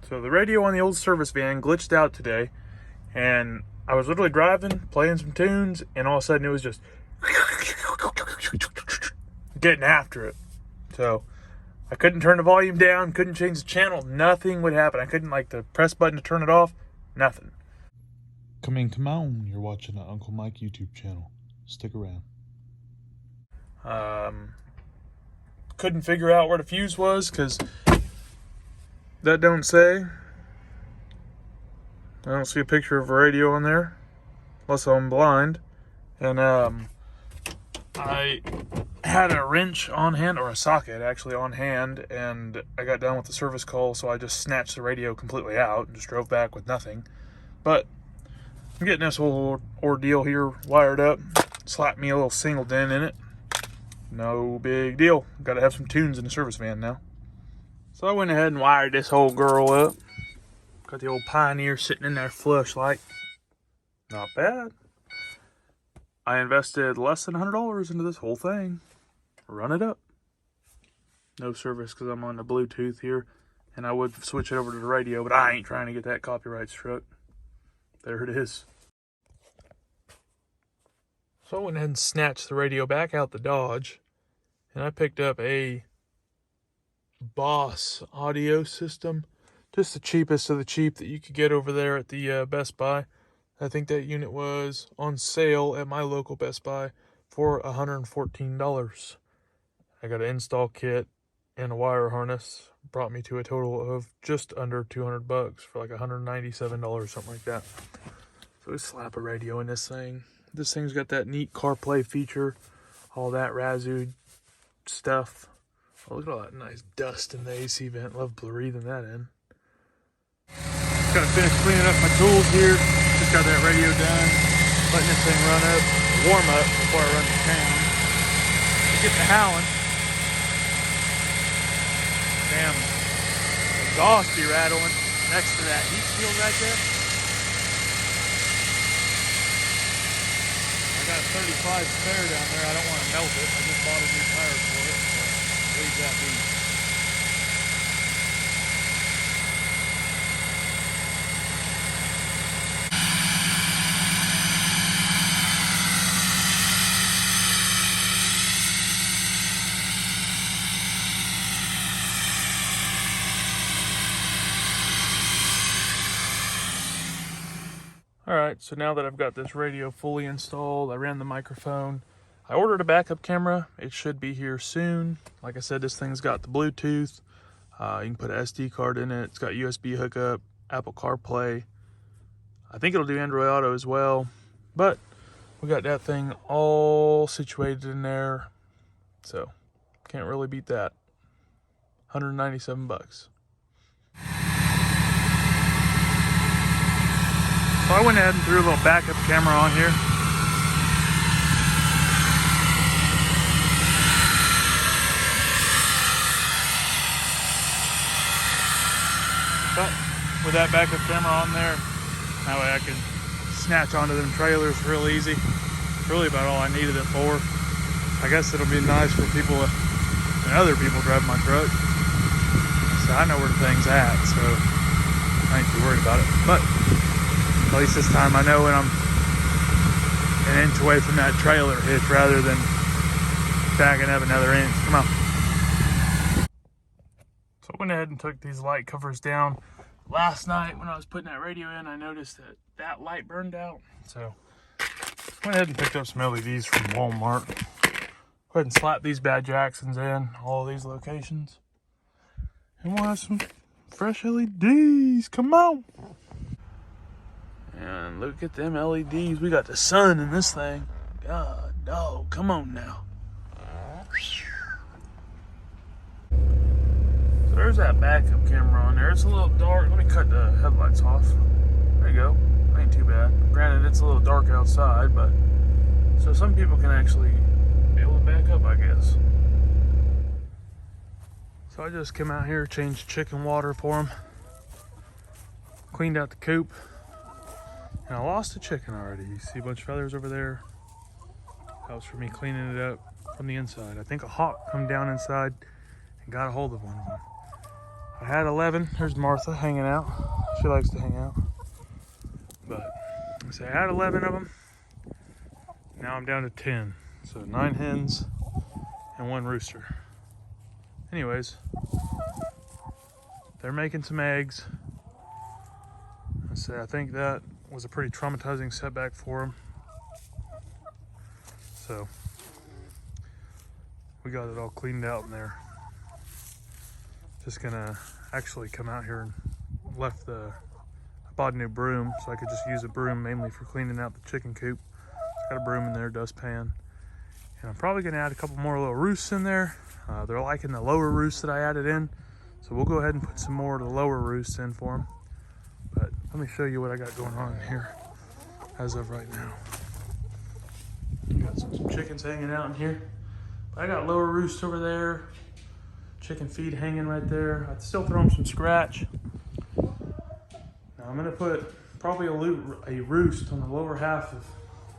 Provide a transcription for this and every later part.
So the radio on the old service van glitched out today, and I was literally driving, playing some tunes, and all of a sudden it was just getting after it. So I couldn't turn the volume down, couldn't change the channel, nothing would happen. I couldn't like the press button to turn it off, nothing. Come on, you're watching the Uncle Mike YouTube channel. Stick around. Couldn't figure out where the fuse was because that don't say. I don't see a picture of a radio on there unless I'm blind. And I had a wrench on hand, or a socket actually on hand, and I got done with the service call, so I just snatched the radio completely out and just drove back with nothing. But I'm getting this whole ordeal here wired up. Slapped me a little single dent in it. No big deal. Got to have some tunes in the service van now. So I went ahead and wired this whole girl up. Got the old Pioneer sitting in there flush like. Not bad. I invested less than $100 into this whole thing. Run it up. No service because I'm on the Bluetooth here. And I would switch it over to the radio, but I ain't trying to get that copyright struck. There it is. So I went ahead and snatched the radio back out the Dodge, and I picked up a Boss audio system, just the cheapest of the cheap that you could get over there at the Best Buy. I think that unit was on sale at my local Best Buy for $114. I got an install kit and a wire harness. Brought me to a total of just under $200 for like $197, something like that. So we slap a radio in this thing. This thing's got that neat CarPlay feature, all that Razoo stuff. Oh, look at all that nice dust in the AC vent. Love breathing that in. Just gotta finish cleaning up my tools here. Just got that radio done. Letting this thing run up, warm up before I run to town. Get the howling. Damn, exhaust be rattling next to that heat shield right there. I got a 35 spare down there. I don't want to melt it. I just bought a new tire for it, so leave that be. Alright, so now that I've got this radio fully installed, I ran the microphone. I ordered a backup camera. It should be here soon. Like I said, this thing's got the Bluetooth. You can put an SD card in it. It's got USB hookup, Apple CarPlay. I think it'll do Android Auto as well. But we got that thing all situated in there. So, can't really beat that. $197. So I went ahead and threw a little backup camera on here. But with that backup camera on there, that way I can snatch onto them trailers real easy. Really about all I needed it for. I guess it'll be nice for people and other people driving my truck. So I know where the thing's at, so I ain't too worried about it. But at least this time I know when I'm an inch away from that trailer hitch rather than backing up another inch. Come on. So I went ahead and took these light covers down. Last night when I was putting that radio in, I noticed that that light burned out. So went ahead and picked up some LEDs from Walmart. Go ahead and slap these bad Jacksons in all of these locations. And we'll have some fresh LEDs. Come on. And look at them LEDs. We got the sun in this thing. God, dog, come on now. So there's that backup camera on there. It's a little dark. Let me cut the headlights off. There you go. Ain't too bad. Granted, it's a little dark outside, but so some people can actually be able to back up, I guess. So I just came out here, changed chicken water for them. Cleaned out the coop. And I lost a chicken already. You see a bunch of feathers over there? That was for me cleaning it up from the inside. I think a hawk come down inside and got a hold of one of them. I had 11. There's Martha hanging out. She likes to hang out. But so I had 11 of them. Now I'm down to 10. So 9 hens and 1 rooster. Anyways, they're making some eggs. I think that was a pretty traumatizing setback for them. So we got it all cleaned out in there. Just gonna actually come out here and I bought a new broom so I could just use a broom mainly for cleaning out the chicken coop. Got a broom in there, dustpan. And I'm probably gonna add a couple more little roosts in there. They're liking the lower roosts that I added in. So we'll go ahead and put some more of the lower roosts in for them. But let me show you what I got going on in here as of right now. Got some chickens hanging out in here. I got lower roost over there. Chicken feed hanging right there. I'd still throw them some scratch. Now I'm gonna put probably a roost on the lower half of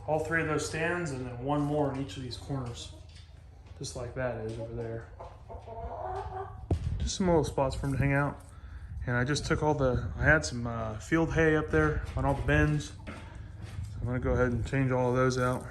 all 3 of those stands and then 1 more in each of these corners. Just like that is over there. Just some little spots for them to hang out. And I just took I had some field hay up there on all the bins. So I'm gonna go ahead and change all of those out.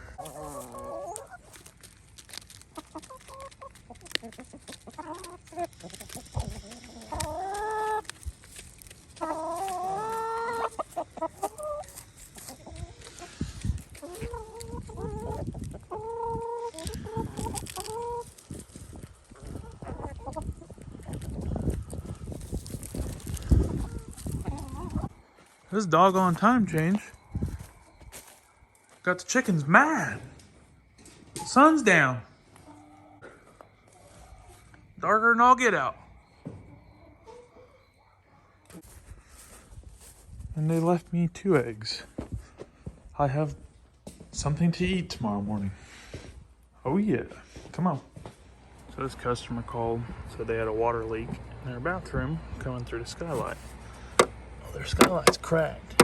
This doggone time change got the chickens mad. The sun's down. Darker than all get out. And they left me 2 eggs. I have something to eat tomorrow morning. Oh yeah, come on. So this customer called, said they had a water leak in their bathroom coming through the skylight. Well, their skylight's cracked.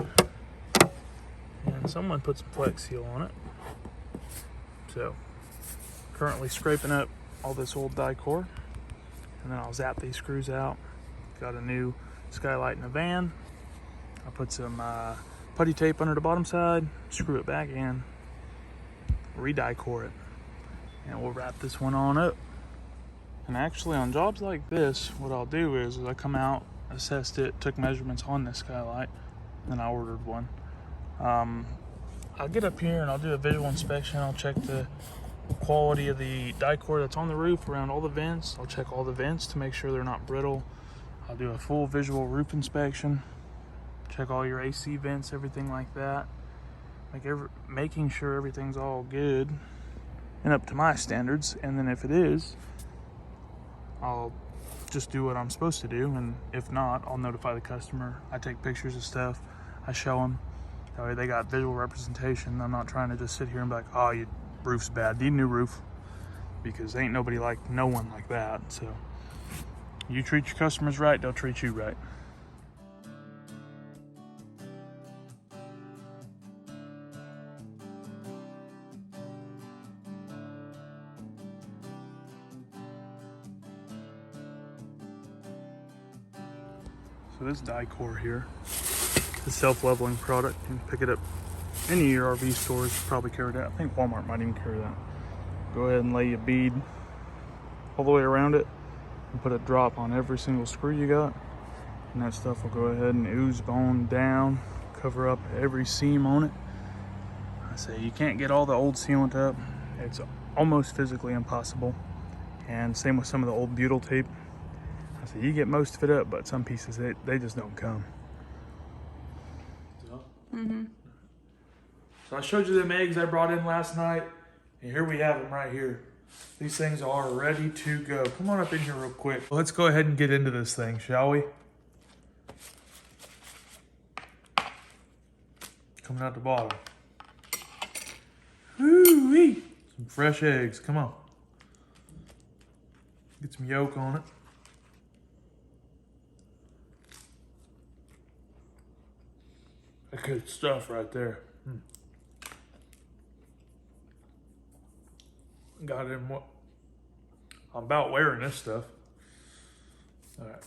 And someone put some Flex Seal on it. So, currently scraping up all this old die-core. And then I'll zap these screws out. Got a new skylight in the van. I put some putty tape under the bottom side, screw it back in, re-die-core it. And we'll wrap this one on up. And actually on jobs like this, what I'll do is I come out, assessed it, took measurements on this skylight, and I ordered one. I'll get up here and I'll do a visual inspection. I'll check the quality of the die core that's on the roof around all the vents. I'll check all the vents to make sure they're not brittle. I'll do a full visual roof inspection, check all your AC vents, everything like that. Making sure everything's all good and up to my standards. And then if it is, I'll just do what I'm supposed to do. And if not, I'll notify the customer. I take pictures of stuff. I show them. That way they got visual representation. I'm not trying to just sit here and be like, oh, your roof's bad, need a new roof. Because ain't nobody like no one like that. So you treat your customers right, they'll treat you right. So this die core here, the self-leveling product, you can pick it up any of your RV stores probably carry that. I think Walmart might even carry that. Go ahead and lay a bead all the way around it and put a drop on every single screw you got, and that stuff will go ahead and ooze bone down, cover up every seam on it. I say you can't get all the old sealant up. It's almost physically impossible. And same with some of the old butyl tape. I say you get most of it up, but some pieces they just don't come. So I showed you them eggs I brought in last night, and here we have them right here. These things are ready to go. Come on up in here real quick. Let's go ahead and get into this thing, shall we? Coming out the bottom. Woo-wee! Some fresh eggs, come on. Get some yolk on it. That good stuff right there. Got in what? I'm about wearing this stuff. All right.